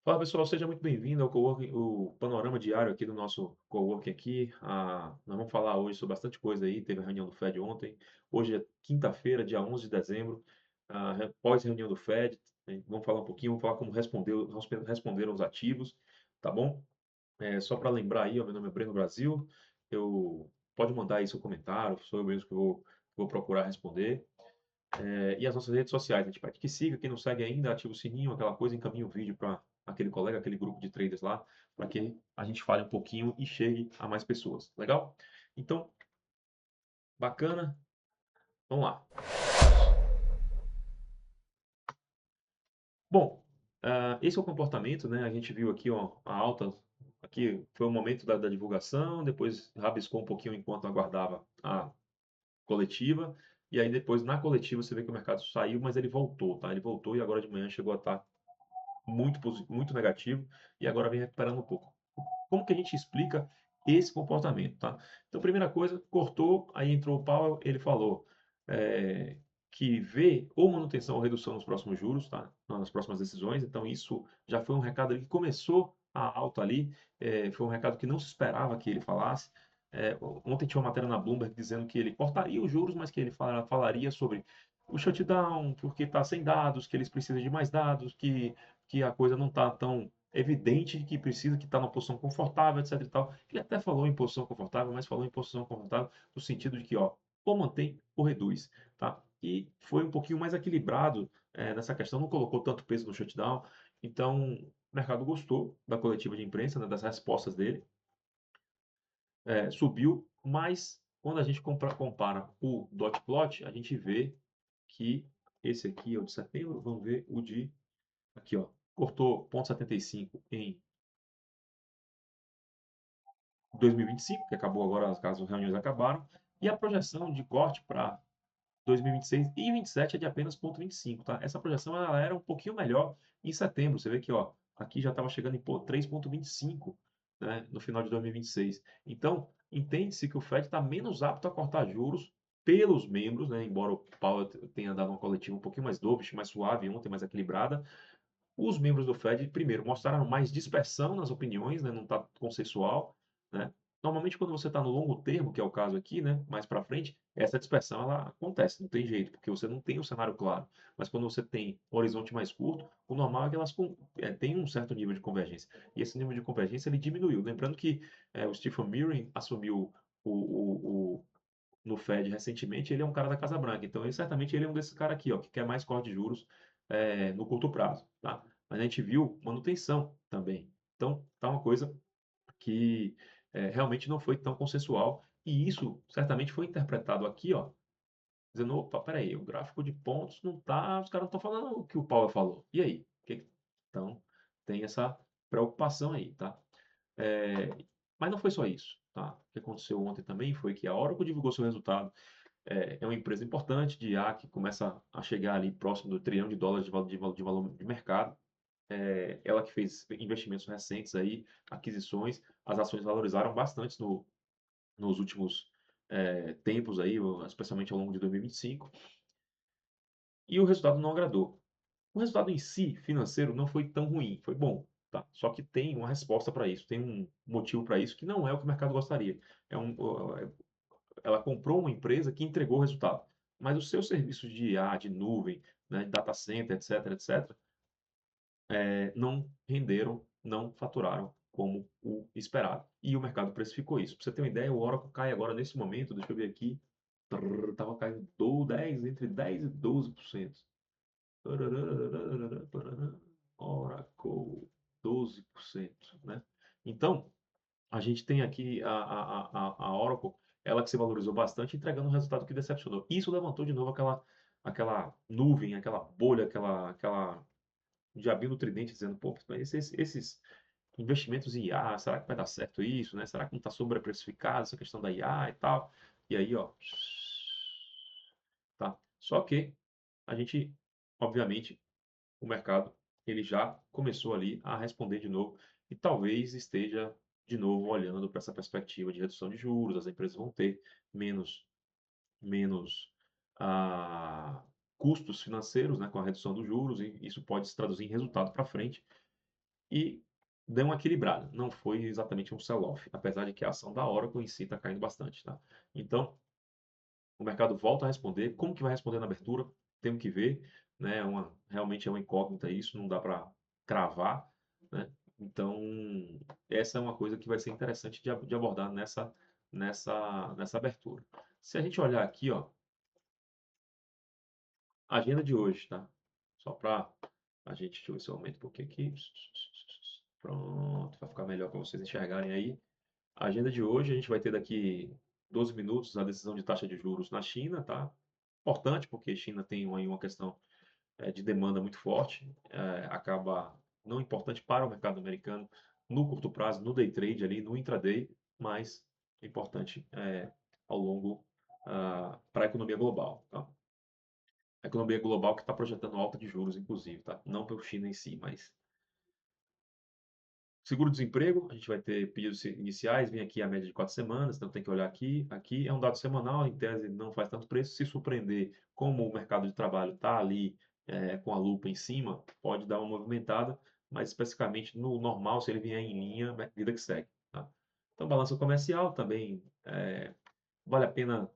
Fala pessoal, seja muito bem-vindo ao coworking, o panorama diário aqui do nosso coworking aqui. Nós vamos falar hoje sobre bastante coisa aí. Teve a reunião do Fed ontem. Hoje é quinta-feira, dia 11 de dezembro, pós-reunião do Fed. Vamos falar um pouquinho, vamos falar como responderam os ativos, tá bom? Só para lembrar aí, ó, meu nome é Breno Brasil. Pode mandar aí seu comentário, sou eu mesmo que vou procurar responder. E as nossas redes sociais, a gente pede que siga, quem não segue ainda, ativa o sininho, aquela coisa, encaminha o vídeo para aquele colega, aquele grupo de traders lá, para que a gente fale um pouquinho e chegue a mais pessoas. Legal? Então, bacana. Vamos lá. Bom, esse é o comportamento, né? A gente viu aqui, ó, a alta. Aqui foi o momento da divulgação, depois rabiscou um pouquinho enquanto aguardava a coletiva. E aí depois na coletiva você vê que o mercado saiu, mas ele voltou, tá? Ele voltou e agora de manhã chegou a estar muito negativo e agora vem recuperando um pouco. Como que a gente explica esse comportamento, tá? Então, primeira coisa, cortou, aí entrou o Powell, ele falou é, que vê ou manutenção ou redução nos próximos juros, tá? Nas próximas decisões. Então, isso já foi um recado ali que começou a alta ali, foi um recado que não se esperava que ele falasse. Ontem tinha uma matéria na Bloomberg dizendo que ele cortaria os juros, mas que ele falaria sobre o shutdown, porque está sem dados, que eles precisam de mais dados, que a coisa não está tão evidente, que precisa, que está numa posição confortável, etc e tal. Ele até falou em posição confortável, mas falou em posição confortável no sentido de que, ó, ou mantém ou reduz, tá? E foi um pouquinho mais equilibrado nessa questão, não colocou tanto peso no shutdown. Então, o mercado gostou da coletiva de imprensa, né, das respostas dele, subiu, mas quando a gente compara o dot plot, a gente vê que esse aqui é o de setembro, vamos ver o de aqui, ó, cortou 0,75 em 2025, que acabou agora, as reuniões acabaram, e a projeção de corte para 2026 e 2027 é de apenas 0,25, tá? Essa projeção ela era um pouquinho melhor em setembro. Você vê que, ó, aqui já estava chegando em 3,25, né, no final de 2026. Então, entende-se que o Fed está menos apto a cortar juros pelos membros, né, embora o Powell tenha dado uma coletiva um pouquinho mais dovish, mais suave ontem, mais equilibrada. Os membros do Fed, primeiro, mostraram mais dispersão nas opiniões, né, não está consensual, né? Normalmente, quando você está no longo termo, que é o caso aqui, né, mais para frente, essa dispersão ela acontece, não tem jeito, porque você não tem um cenário claro. Mas quando você tem um horizonte mais curto, o normal é que elas tenham um certo nível de convergência. E esse nível de convergência ele diminuiu. Lembrando que o Stephen Murin assumiu o, no Fed recentemente, ele é um cara da Casa Branca. Então, certamente ele é um desses caras aqui, ó, que quer mais corte de juros no curto prazo, tá? Mas a gente viu manutenção também. Então, tá uma coisa que realmente não foi tão consensual. E isso certamente foi interpretado aqui, ó, dizendo, opa, peraí, o gráfico de pontos não tá, os caras não estão falando o que o Powell falou. E aí? Então, tem essa preocupação aí, tá? É, mas não foi só isso, tá? O que aconteceu ontem também foi que a Oracle divulgou seu resultado. É uma empresa importante de IA que começa a chegar ali próximo do trilhão de dólares de valor de mercado. Ela que fez investimentos recentes aí, aquisições, as ações valorizaram bastante nos últimos tempos aí, especialmente ao longo de 2025, e o resultado não agradou. O resultado em si, financeiro, não foi tão ruim, foi bom, tá? Só que tem uma resposta para isso, tem um motivo para isso que não é o que o mercado gostaria. É um, Ela comprou uma empresa que entregou o resultado, mas os seus serviços de IA, de nuvem, né, de data center, etc, não renderam, não faturaram como o esperado. E o mercado precificou isso. Para você ter uma ideia, o Oracle cai agora nesse momento, deixa eu ver aqui, estava caindo 10, entre 10 e 12%. Oracle, 12%, né? Então, a gente tem aqui a Oracle, ela que se valorizou bastante, entregando um resultado que decepcionou. Isso levantou de novo aquela nuvem, aquela bolha, aquela diabinho no tridente, dizendo, pô, mas esses investimentos em IA, será que vai dar certo isso, né? Será que não está sobreprecificado essa questão da IA e tal? E aí, ó, tá? Só que a gente, obviamente, o mercado ele já começou ali a responder de novo e talvez esteja de novo olhando para essa perspectiva de redução de juros, as empresas vão ter menos menos ah, custos financeiros, né, com a redução dos juros e isso pode se traduzir em resultado para frente. e deu uma equilibrada. Não foi exatamente um sell-off, apesar de que a ação da Oracle em si está caindo bastante, tá? Então, o mercado volta a responder. Como que vai responder na abertura? Temos que ver, né? Realmente é uma incógnita isso, não dá para cravar, né? Então, essa é uma coisa que vai ser interessante de abordar nessa abertura. Se a gente olhar aqui, ó, a agenda de hoje, tá? Só para a gente, deixa eu ver se eu aumento um pouquinho aqui. Pronto, vai ficar melhor para vocês enxergarem aí. A agenda de hoje, a gente vai ter daqui 12 minutos a decisão de taxa de juros na China, tá? Importante, porque a China tem aí uma questão de demanda muito forte, acaba não importante para o mercado americano no curto prazo, no day trade ali, no intraday, mas importante ao longo para a economia global, tá? A economia global que está projetando alta de juros, inclusive, tá? Não pelo China em si, mas seguro-desemprego, a gente vai ter pedidos iniciais, vem aqui a média de 4 semanas, então tem que olhar aqui. Aqui é um dado semanal, em tese não faz tanto preço. Se surpreender, como o mercado de trabalho está ali com a lupa em cima, pode dar uma movimentada, mas especificamente no normal, se ele vier em linha, vida que segue. Tá? Então, balança comercial também vale a pena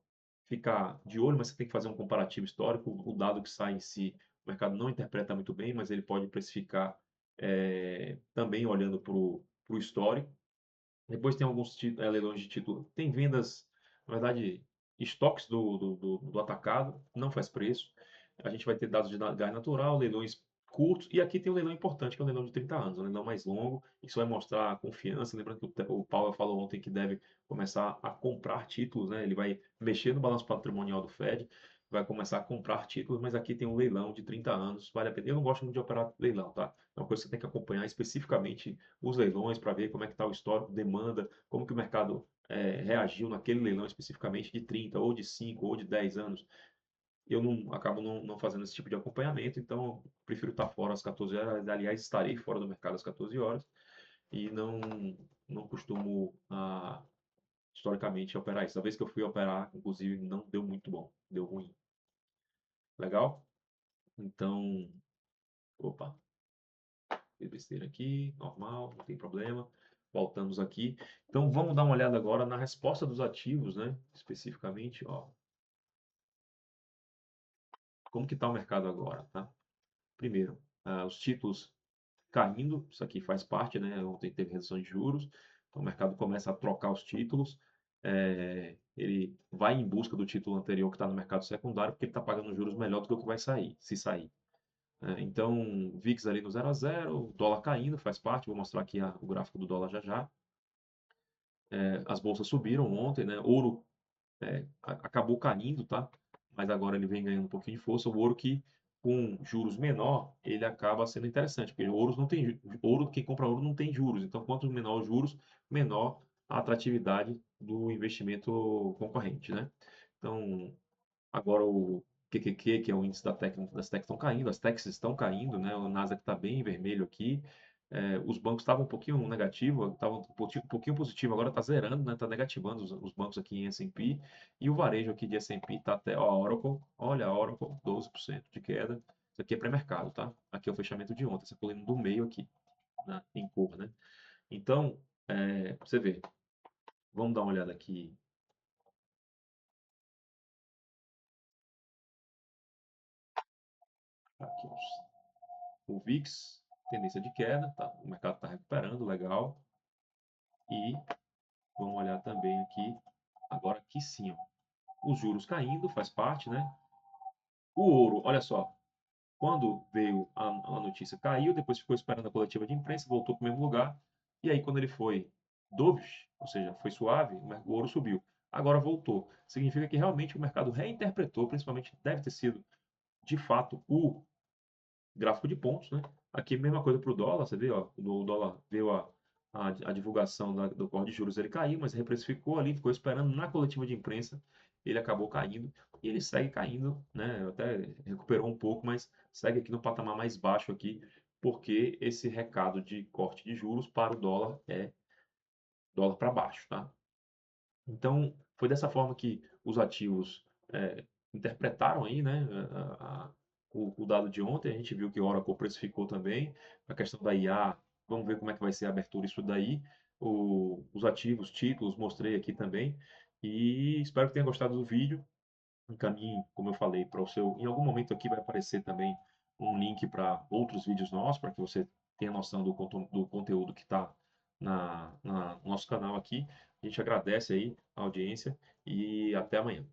ficar de olho, mas você tem que fazer um comparativo histórico. O dado que sai em si, o mercado não interpreta muito bem, mas ele pode precificar também olhando para o histórico. Depois tem alguns leilões de título. Tem vendas, na verdade, estoques do atacado, não faz preço. A gente vai ter dados de gás natural, leilões curtos, e aqui tem um leilão importante, que é o leilão de 30 anos, um leilão mais longo. Isso vai mostrar a confiança. Lembrando que o Powell falou ontem que deve começar a comprar títulos, né? Ele vai mexer no balanço patrimonial do Fed, vai começar a comprar títulos, mas aqui tem um leilão de 30 anos, vale a pena. Eu não gosto muito de operar leilão, tá? É uma coisa que você tem que acompanhar especificamente os leilões para ver como é que está o histórico, demanda, como que o mercado reagiu naquele leilão especificamente de 30 ou de 5 ou de 10 anos. Eu não acabo não fazendo esse tipo de acompanhamento, então eu prefiro estar fora às 14 horas. Aliás, estarei fora do mercado às 14 horas e não costumo, historicamente, operar isso. A vez que eu fui operar, inclusive, não deu muito bom, deu ruim. Legal? Então, opa, fiz besteira aqui, normal, não tem problema. Voltamos aqui. Então, vamos dar uma olhada agora na resposta dos ativos, né? Especificamente, ó, como que está o mercado agora, tá? Primeiro, os títulos caindo, isso aqui faz parte, né? Ontem teve redução de juros, então o mercado começa a trocar os títulos, ele vai em busca do título anterior que está no mercado secundário, porque ele está pagando juros melhor do que o que vai sair, se sair. Então, VIX ali no 0 a 0, dólar caindo, faz parte, vou mostrar aqui o gráfico do dólar já já. As bolsas subiram ontem, né? Ouro acabou caindo, tá? Mas agora ele vem ganhando um pouquinho de força. O ouro que com juros menor, ele acaba sendo interessante, porque ouro não tem ouro, quem compra ouro não tem juros. Então, quanto menor os juros, menor a atratividade do investimento concorrente, né? Então, agora o QQQ, que é o índice das techs estão caindo, as techs estão caindo, né? O Nasdaq está bem vermelho aqui. Os bancos estavam um pouquinho negativo, estavam um pouquinho positivo, agora está zerando, né? Está negativando os bancos aqui em S&P. E o varejo aqui de S&P está até, ó, a Oracle, olha a Oracle, 12% de queda. Isso aqui é pré-mercado, tá? Aqui é o fechamento de ontem, essa coluna do meio aqui, né? Em cor, né? Então, você vê, vamos dar uma olhada aqui. Aqui, o VIX, tendência de queda, tá? O mercado está recuperando, legal. E vamos olhar também aqui, agora aqui sim, ó, os juros caindo, faz parte, né? O ouro, olha só, quando veio a notícia, caiu, depois ficou esperando a coletiva de imprensa, voltou para o mesmo lugar, e aí quando ele foi dovish, ou seja, foi suave, o ouro subiu. Agora voltou. Significa que realmente o mercado reinterpretou, principalmente deve ter sido, de fato, o gráfico de pontos, né? Aqui, mesma coisa para o dólar, você vê, ó, o dólar veio a divulgação do corte de juros, ele caiu, mas reprecificou ali, ficou esperando na coletiva de imprensa, ele acabou caindo e ele segue caindo, né? Até recuperou um pouco, mas segue aqui no patamar mais baixo aqui, porque esse recado de corte de juros para o dólar é dólar para baixo, tá? Então, foi dessa forma que os ativos interpretaram aí, né, o dado de ontem. A gente viu que o Oracle precificou também. A questão da IA vamos ver como é que vai ser a abertura isso daí. Os ativos, títulos, mostrei aqui também. E espero que tenha gostado do vídeo. Encaminhe, como eu falei, para o seu. Em algum momento aqui vai aparecer também um link para outros vídeos nossos, para que você tenha noção do conteúdo que está no nosso canal aqui. A gente agradece aí a audiência e até amanhã.